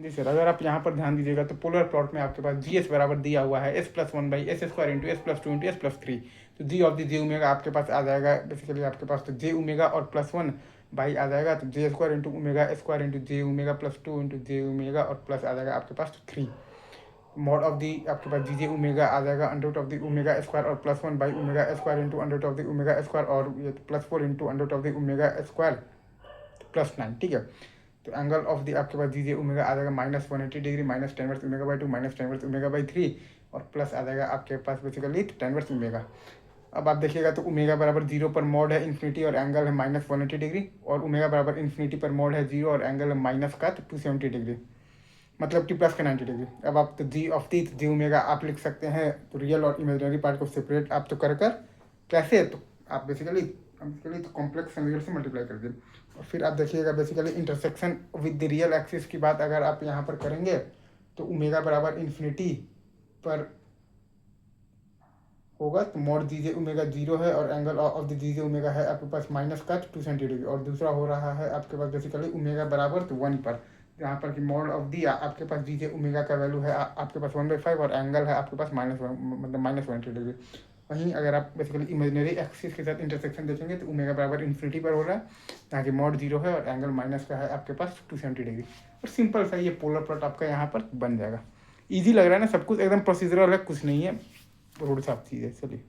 जी sir, अगर आप यहाँ पर ध्यान दीजिएगा तो पोलर प्लॉट में आपके पास जी एस बराबर दिया हुआ है S plus one by S square into S plus two into S plus three. तो G of the J omega आपके पास आ जाएगा बेसिकली आपके पास तो जे ओमेगा और प्लस वन बाई आ जाएगा तो J square into omega square into J omega plus two into J omega और प्लस आ जाएगा आपके पास थ्री। मॉड ऑफ दी आपके पास जी जे ओमेगा आ जाएगा under root of the omega square और plus one by omega square into under root of the omega square और ये plus four into under root of the omega square plus nine. ठीक है, तो angle of the आपके पास G J omega आ जाएगा minus 180 degree minus tan inverse omega by two minus tan inverse omega by three और plus आ जाएगा आपके पास बेसिकली टेन वर्स ओमेगा। अब आप देखिएगा तो ओमेगा बराबर जीरो पर मॉड है इन्फिनिटी और एंगल है माइनस 180 डिग्री और ओमेगा बराबर इन्फिनिटी पर मॉड है जीरो और एंगल है माइनस का तो 270 डिग्री मतलब कि प्लस का 90 डिग्री। अब आप तो G of the ji omega आप लिख सकते हैं तो रियल और इमेजिनरी पार्ट को सेपरेट आप तो कर कैसे तो आप बेसिकली तो कॉम्प्लेक्स फिगर से मल्टीप्लाई कर दिए और फिर आप देखिएगा basically intersection with the real axis की बात अगर आप यहाँ पर करेंगे तो ओमेगा बराबर इन्फिनिटी पर होगा तो मॉड दीजिए ओमेगा जीरो है और एंगल ऑफ द दीजिए ओमेगा है आपके पास माइनस का 270 डिग्री और दूसरा हो रहा है आपके पास बेसिकली ओमेगा बराबर तो वन पर जहाँ पर कि मॉड ऑफ दी आपके पास दीजिए ओमेगा का वैल्यू है आपके पास 1/5 और एंगल है आपके पास मतलब माइनस 180 डिग्री। वहीं अगर आप बेसिकली इमेजिनरी एक्सिस के साथ इंटरसेक्शन देखेंगे तो ओमेगा बराबर इन्फिनिटी पर हो रहा है जहाँ की मॉड जीरो है और एंगल माइनस का है आपके पास 270 डिग्री और सिंपल सा ये पोलर प्लॉट आपका यहाँ पर बन जाएगा। ईजी लग रहा है ना, सब कुछ एकदम प्रोसीजरल है, कुछ नहीं है, रोड साफ चीज़ है। चलिए।